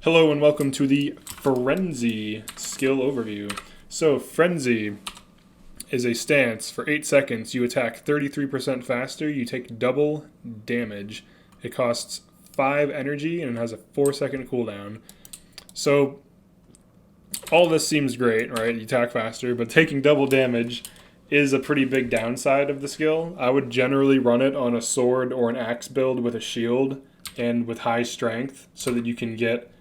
Hello and welcome to the Frenzy skill overview. So Frenzy is a stance. For 8 seconds, you attack 33% faster, you take double damage. It costs 5 energy and it has a 4-second cooldown. So all this seems great, right? You attack faster, but taking double damage is a pretty big downside of the skill. I would generally run it on a sword or an axe build with a shield and with high strength so that you can get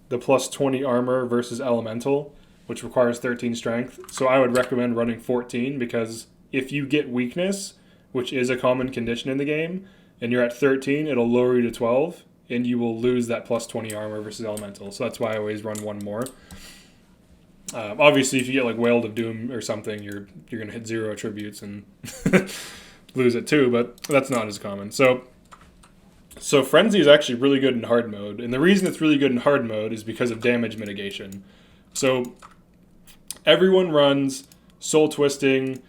the plus 20 armor versus elemental, which requires 13 strength. So I would recommend running 14 because if you get weakness, which is a common condition in the game, and you're at 13, it'll lower you to 12, and you will lose that plus 20 armor versus elemental. So that's why I always run one more. Obviously, if you get like Wailed of Doom or something, you're going to hit 0 attributes and lose it too, but that's not as common. So Frenzy is actually really good in hard mode, and the reason it's really good in hard mode is because of damage mitigation. So everyone runs Soul Twisting,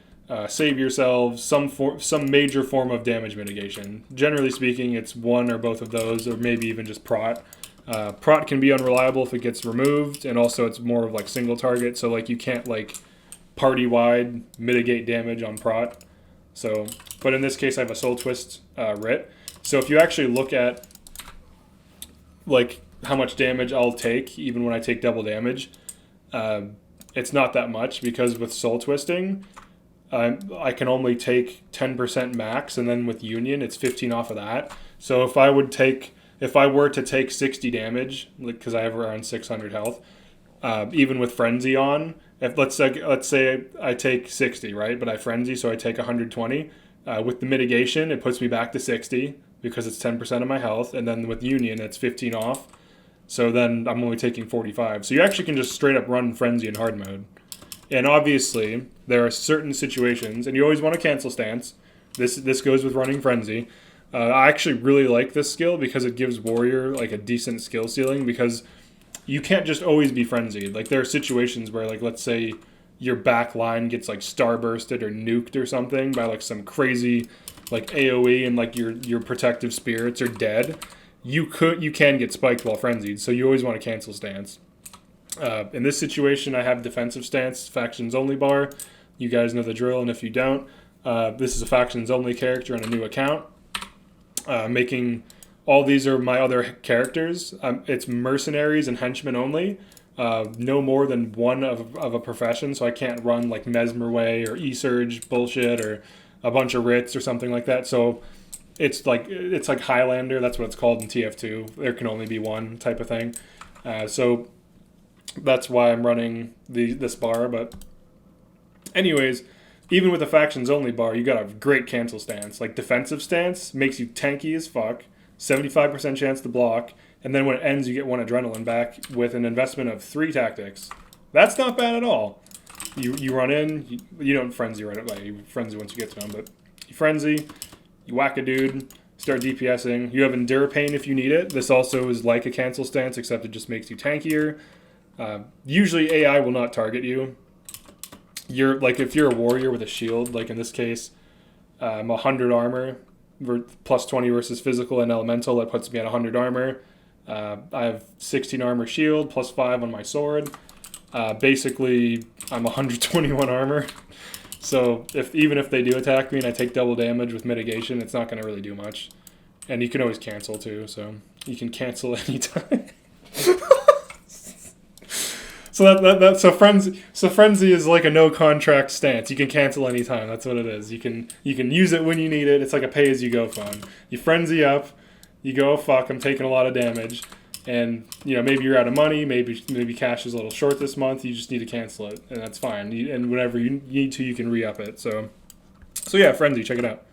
Save Yourselves, some major form of damage mitigation. Generally speaking, it's one or both of those, or maybe even just Prot. Prot can be unreliable if it gets removed, and also it's more of like single target, so like you can't like party-wide mitigate damage on Prot. So, but in this case, I have a Soul Twist writ. So if you actually look at like how much damage I'll take, even when I take double damage, it's not that much because with Soul Twisting, I can only take 10% max, and then with Union, it's 15 off of that. So if I were to take 60 damage, because I have around 600 health, even with Frenzy on, if let's say I take 60, right, but I Frenzy, so I take 120. With the mitigation, it puts me back to 60 because it's 10% of my health, and then with Union, it's 15 off. So then I'm only taking 45. So you actually can just straight up run Frenzy in hard mode. And obviously, there are certain situations, and you always want to cancel stance. This goes with running Frenzy. I actually really like this skill because it gives Warrior like a decent skill ceiling, because you can't just always be frenzied. Like there are situations where, like, let's say your back line gets like starbursted or nuked or something by like some crazy like AoE, and like your protective spirits are dead. You can get spiked while frenzied, so you always want to cancel stance. In this situation, I have defensive stance, factions only bar. You guys know the drill, and if you don't, this is a factions only character on a new account. Making all these are my other characters. It's mercenaries and henchmen only. No more than one of a profession, so I can't run like Mesmer Way or E-Surge bullshit or a bunch of writs or something like that. So it's like Highlander. That's what it's called in TF2. There can only be one type of thing. So that's why I'm running this bar. But anyways, even with the factions only bar, you got a great cancel stance. Like defensive stance makes you tanky as fuck, 75% chance to block, and then when it ends, you get 1 adrenaline back with an investment of 3 tactics. That's not bad at all. You run in, you don't frenzy right away. You frenzy once you get to them, but you frenzy, you whack a dude, start DPSing. You have Endure Pain if you need it. This also is like a cancel stance, except it just makes you tankier. Usually AI will not target you. If you're a warrior with a shield, like in this case, 100 armor, plus 20 versus physical and elemental, that puts me at 100 armor. I have 16 armor shield, plus 5 on my sword. Basically, I'm 121 armor. So even if they do attack me and I take double damage with mitigation, it's not going to really do much. And you can always cancel too, so you can cancel anytime. So Frenzy is like a no contract stance. You can cancel anytime. That's what it is. You can use it when you need it. It's like a pay as you go fund. You frenzy up, you go, fuck, I'm taking a lot of damage, and maybe you're out of money, maybe cash is a little short this month. You just need to cancel it, and that's fine. And whenever you need to, you can re-up it. So yeah, Frenzy, check it out.